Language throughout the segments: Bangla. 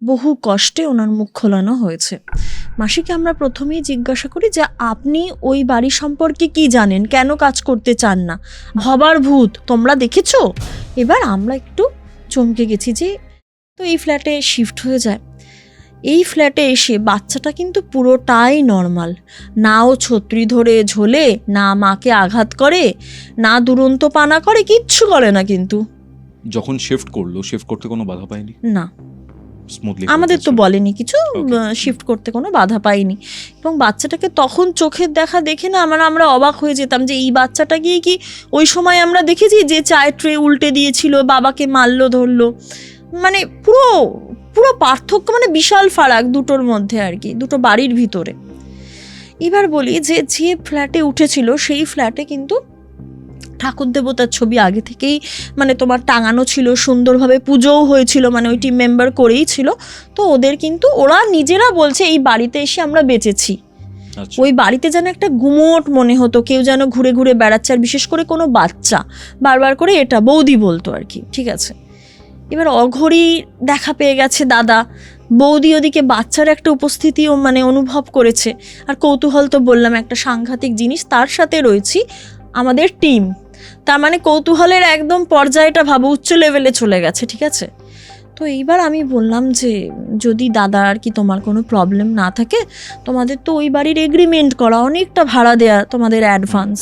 বহু কষ্টে ওনার মুখ খোলানো হয়েছে। মাসিকে আমরা প্রথমেই জিজ্ঞাসা করি যে আপনি ওই বাড়ি সম্পর্কে কি জানেন, কেন কাজ করতে চান না, ভবার ভূত তোমরা দেখেছো? এবার আমরা একটু চমকে গেছি যে তো এই ফ্ল্যাটে শিফট হয়ে যায়। এই ফ্ল্যাটে এসে বাচ্চাটা কিন্তু পুরোটাই নর্মাল, না ও ছত্রি ধরে ঝোলে, না মাকে আঘাত করে, না দুরন্ত পানা করে, কিচ্ছু করে না। কিন্তু যখন শিফট করতে কোনো বাধা পায়নি? না, স্মুথলি আমাদের তো বলেনি কিছু, শিফট করতে কোনো বাধা পাইনি। এবং বাচ্চাটাকে তখন চোখের দেখা দেখে না আমরা অবাক হয়ে যেতাম যে এই বাচ্চাটা গিয়ে কি ওই সময় আমরা দেখেছি যে চায়ের ট্রে উল্টে দিয়েছিল, বাবাকে মারলো ধরলো, মানে পুরো পুরো পার্থক্য, মানে বিশাল ফারাক দুটোর মধ্যে আর কি, দুটো বাড়ির ভিতরে। এবার বলি যে যে ফ্ল্যাটে উঠেছিল সেই ফ্ল্যাটে কিন্তু ঠাকুর দেবতার ছবি আগে থেকেই মানে তোমার টাঙানো ছিল, সুন্দরভাবে পুজোও হয়েছিল, মানে ওই টিম মেম্বার করেই ছিল। তো ওদের কিন্তু ওরা নিজেরা বলছে এই বাড়িতে এসে আমরা বেঁচেছি। ওই বাড়িতে যেন একটা গুমোট মনে হতো, কেউ যেন ঘুরে ঘুরে বেড়াচ্ছে, আর বিশেষ করে কোনো বাচ্চা বারবার করে এটা বৌদি বলতো আর কি। ঠিক আছে, এবার অঘরি দেখা পেয়ে গেছে দাদা, বৌদি ওদিকে বাচ্চার একটা উপস্থিতিও মানে অনুভব করেছে। আর কৌতূহল তো বললাম একটা সাংঘাতিক জিনিস, তার সাথে রয়েছি আমাদের টিম, তার মানে কৌতূহলের একদম পর্যায়টা ভাবো উচ্চ লেভেলে চলে গেছে। ঠিক আছে, তো এইবার আমি বললাম যে যদি দাদা আর কি তোমার কোনো প্রবলেম না থাকে, তোমাদের তো ওই বাড়ির এগ্রিমেন্ট করা, অনেকটা ভাড়া দেয়া তোমাদের অ্যাডভান্স,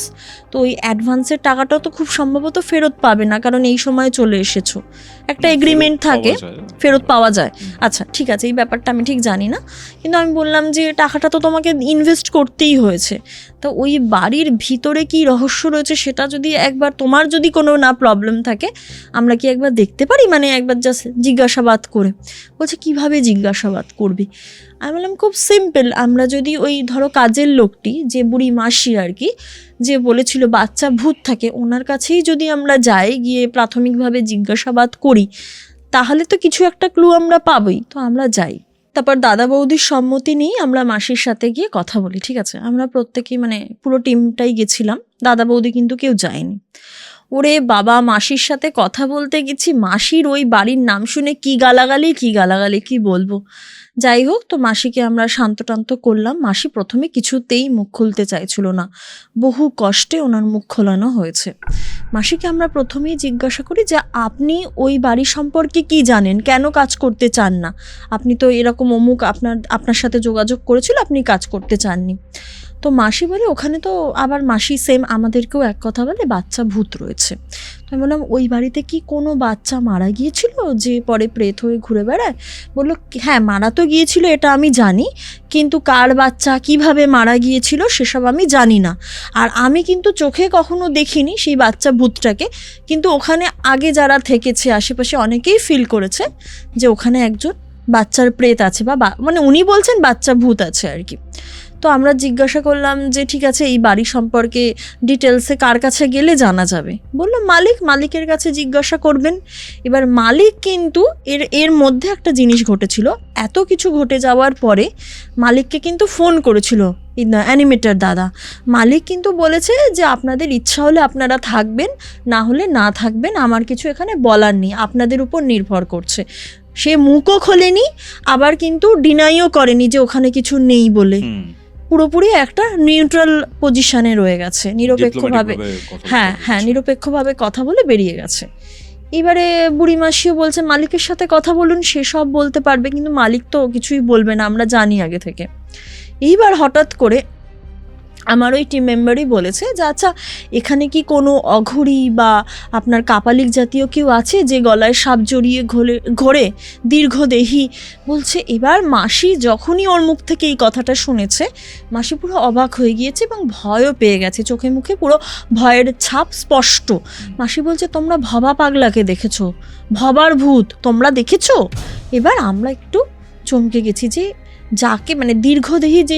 তো ওই অ্যাডভান্সের টাকাটাও তো খুব সম্ভবত ফেরত পাবে না, কারণ এই সময় চলে এসেছো, একটা এগ্রিমেন্ট থাকে, ফেরত পাওয়া যায়। আচ্ছা ঠিক আছে, এই ব্যাপারটা আমি ঠিক জানি না, কিন্তু আমি বললাম যে টাকাটা তো তোমাকে ইনভেস্ট করতেই হয়েছে, তো ওই বাড়ির ভিতরে কি রহস্য রয়েছে সেটা যদি একবার, তোমার যদি কোনো না প্রবলেম থাকে, আমরা কি একবার দেখতে পারি, মানে একবার জাস্ট জিজ্ঞাসাবাদ করে। বলছে কিভাবে জিজ্ঞাসাবাদ করবি? আমি বললাম খুব সিম্পল, আমরা যদি ওই ধরো কাজের লোকটি যে বুড়ি মাসি আর কি, যে বলেছিল বাচ্চা ভূত থাকে, ওনার কাছেই যদি আমরা যাই, গিয়ে প্রাথমিকভাবে জিজ্ঞাসাবাদ করি, তাহলে তো কিছু একটা ক্লু আমরা পাবোই। তো আমরা যাই, তারপর দাদা বৌদির সম্মতি নিয়ে আমরা মাসির সাথে গিয়ে কথা বলি। ঠিক আছে, আমরা প্রত্যেকেই মানে পুরো টিমটাই গেছিলাম, দাদা বৌদি কিন্তু কেউ যায়নি। ওরে বাবা, মাসির সাথে কথা বলতে গেছি, মাসির ওই বাড়ির নাম শুনে কি গালাগালি কি বলবো। যাই হোক, তো মাসিকে আমরা শান্তটান্ত করলাম। মাসি প্রথমে কিছুতেই মুখ খুলতে চাইছিল না, বহু কষ্টে ওনার মুখ খোলানো হয়েছে। মাসিকে আমরা প্রথমেই জিজ্ঞাসা করি যে আপনি ওই বাড়ি সম্পর্কে কি জানেন, কেন কাজ করতে চান না, আপনি তো এরকম অমুক আপনার সাথে যোগাযোগ করেছিল, আপনি কাজ করতে চাননি। তো মাসি বলে ওখানে তো আবার মাসি সেম আমাদেরকেও এক কথা বলে, বাচ্চা ভূত রয়েছে। তো আমি বললাম ওই বাড়িতে কি কোনো বাচ্চা মারা গিয়েছিল যে পরে প্রেত হয়ে ঘুরে বেড়ায়? বললো হ্যাঁ মারা তো গিয়েছিল, এটা আমি জানি, কিন্তু কার বাচ্চা কিভাবে মারা গিয়েছিল সেসব আমি জানি না। আর আমি কিন্তু চোখে কখনো দেখিনি সেই বাচ্চা ভূতটাকে, কিন্তু ওখানে আগে যারা থেকেছে আশেপাশে অনেকেই ফিল করেছে যে ওখানে একজন বাচ্চার প্রেত আছে, বা মানে উনি বলছেন বাচ্চা ভূত আছে আর কি। তো আমরা জিজ্ঞাসা করলাম যে ঠিক আছে এই বাড়ি সম্পর্কে ডিটেলসে কার কাছে গেলে জানা যাবে? বললো মালিকের কাছে জিজ্ঞাসা করবেন। এবার মালিক কিন্তু এর মধ্যে একটা জিনিস ঘটেছিল, এত কিছু ঘটে যাওয়ার পরে মালিককে কিন্তু ফোন করেছিল অ্যানিমেটার দাদা। মালিক কিন্তু বলেছে যে আপনাদের ইচ্ছা হলে আপনারা থাকবেন, না হলে না থাকবেন, আমার কিছু এখানে বলার নেই, আপনাদের উপর নির্ভর করছে। সে মুখও খোলেনি, আবার কিন্তু ডিনাইও করেনি যে ওখানে কিছু নেই বলে, পুরোপুরি একটা নিউট্রাল পজিশনে রয়ে গেছে, নিরপেক্ষভাবে। হ্যাঁ নিরপেক্ষভাবে কথা বলে বেরিয়ে গেছে। এবারে বুড়ি মাসিও বলছে মালিকের সাথে কথা বলুন, সে সব বলতে পারবে, কিন্তু মালিক তো কিছুই বলবে না, আমরা জানি আগে থেকে। এইবার হঠাৎ করে আমার ওই টিম মেম্বারই বলেছে যে আচ্ছা এখানে কি কোনো অঘরি বা আপনার কাপালিক জাতীয় কেউ আছে যে গলায় সাপ জড়িয়ে ঘোরে, দীর্ঘদেহী বলছে। এবার মাসি যখনই ওর মুখ থেকে এই কথাটা শুনেছে, মাসি পুরো অবাক হয়ে গিয়েছে এবং ভয়ও পেয়ে গেছে, চোখে মুখে পুরো ভয়ের ছাপ স্পষ্ট। মাসি বলছে তোমরা ভবা পাগলাকে দেখেছো, ভবার ভূত তোমরা দেখেছো? এবার আমরা একটু চমকে গেছি যে যাকে মানে দীর্ঘদেহী যে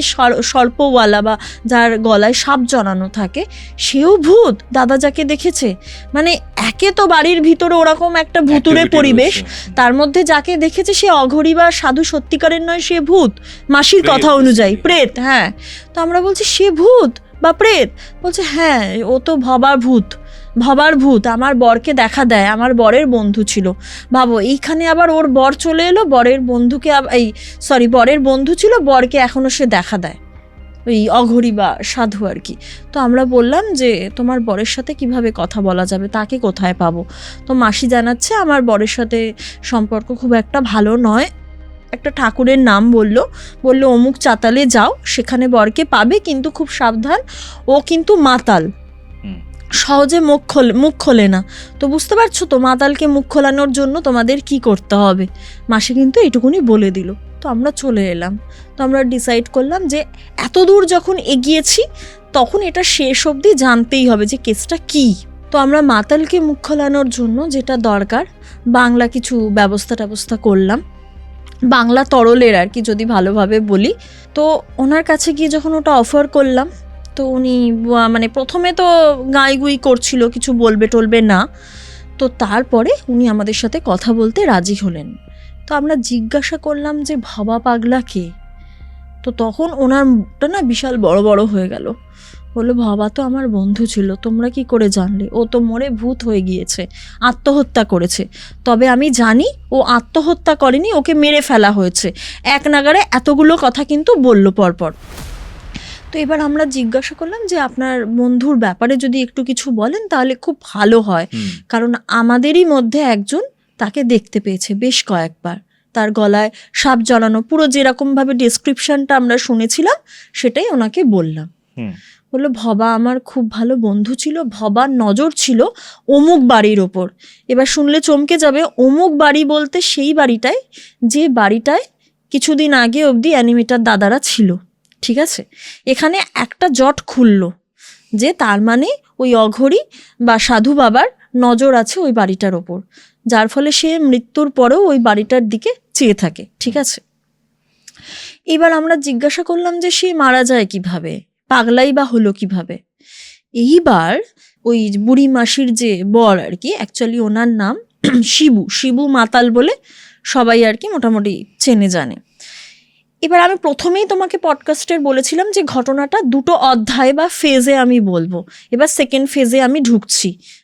সর্পওয়ালা বা যার গলায় সাপ জড়ানো থাকে সেও ভূত, দাদা যাকে দেখেছে। মানে একে তো বাড়ির ভিতরে ওরকম একটা ভুতুরে পরিবেশ, তার মধ্যে যাকে দেখেছে সে অঘরি বা সাধু সত্যিকারের নয়, সে ভূত মাসির কথা অনুযায়ী, প্রেত। হ্যাঁ, তো আমরা বলছি সে ভূত বা প্রেত? বলছে হ্যাঁ ও তো ভবা ভূত, ভবার ভূত আমার বরকে দেখা দেয়, আমার বরের বন্ধু ছিল। ভাবো এইখানে আবার ওর বর চলে এলো, বরের বন্ধুকে বরের বন্ধু ছিল, বরকে এখনো সে দেখা দেয়, ওই অঘরী বা সাধু আর কি। তো আমরা বললাম যে তোমার বরের সাথে কিভাবে কথা বলা যাবে, তাকে কোথায় পাবো? তো মাসি জানাচ্ছে আমার বরের সাথে সম্পর্ক খুব একটা ভালো নয়। একটা ঠাকুরের নাম বলল অমুক চাতালে যাও, সেখানে বরকে পাবে, কিন্তু খুব সাবধান, ও কিন্তু মাতাল, সহজে মুখ খোলে না। তো বুঝতে পারছো তো মাতালকে মুখ খোলানোর জন্য তোমাদের কি করতে হবে। মাসি কিন্তু এটুকুনি বলে দিল। তো আমরা চলে এলাম। তো আমরা ডিসাইড করলাম যে এত দূর যখন এগিয়েছি তখন এটা শেষ অবধি জানতেই হবে যে কেসটা কি। তো আমরা মাতালকে মুখ খোলানোর জন্য যেটা দরকার বাংলা কিছু ব্যবস্থা করলাম, বাংলা তরলের আর কি, যদি ভালোভাবে বলি। তো ওনার কাছে গিয়ে যখন ওটা অফার করলাম, তো উনি মানে প্রথমে তো গাইগুই করছিল, কিছু বলবে টলবে না। তো তারপরে উনি আমাদের সাথে কথা বলতে রাজি হলেন। তো আমরা জিজ্ঞাসা করলাম যে ভবা পাগলা কে? তো তখন ওনার মুখটা না বিশাল বড় বড় হয়ে গেল। বললো ভবা তো আমার বন্ধু ছিল, তোমরা কি করে জানলে? ও তো মরে ভূত হয়ে গিয়েছে, আত্মহত্যা করেছে। তবে আমি জানি ও আত্মহত্যা করেনি, ওকে মেরে ফেলা হয়েছে। এক নাগাড়ে এতগুলো কথা কিন্তু বললো পরপর। তো এবার আমরা জিজ্ঞাসা করলাম যে আপনার বন্ধুর ব্যাপারে যদি একটু কিছু বলেন তাহলে খুব ভালো হয়, কারণ আমাদেরই মধ্যে একজন তাকে দেখতে পেয়েছে বেশ কয়েকবার, তার গলায় সাপ জড়ানো, পুরো যেরকমভাবে ডেসক্রিপশনটা আমরা শুনেছিলাম সেটাই ওনাকে বললাম। বললো ভবা আমার খুব ভালো বন্ধু ছিল, ভবার নজর ছিল অমুক বাড়ির ওপর। এবার শুনলে চমকে যাবে, অমুক বাড়ি বলতে সেই বাড়িটায় যে বাড়িটায় কিছুদিন আগে অবধি অ্যানিমেটার দাদারা ছিল, ঠিক আছে? এখানে একটা জট খুলল যে তার মানে ওই অঘরী বা সাধু বাবার নজর আছে ওই বাড়িটার ওপর, যার ফলে সে মৃত্যুর পরেও ওই বাড়িটার দিকে চেয়ে থাকে, ঠিক আছে? এবার আমরা জিজ্ঞাসা করলাম যে সে মারা যায় কিভাবে, পাগলাই বা হলো কিভাবে? এইবার ওই বুড়ি মাসির যে বর আর কি, অ্যাকচুয়ালি ওনার নাম শিবু মাতাল বলে সবাই আর কি মোটামুটি চেনে জানে। এবার আমি প্রথমেই তোমাকে পডকাস্টের বলেছিলাম যে ঘটনাটা দুটো অধ্যায় বা ফেজে আমি বলবো। এবার সেকেন্ড ফেজে আমি ঢুকছি,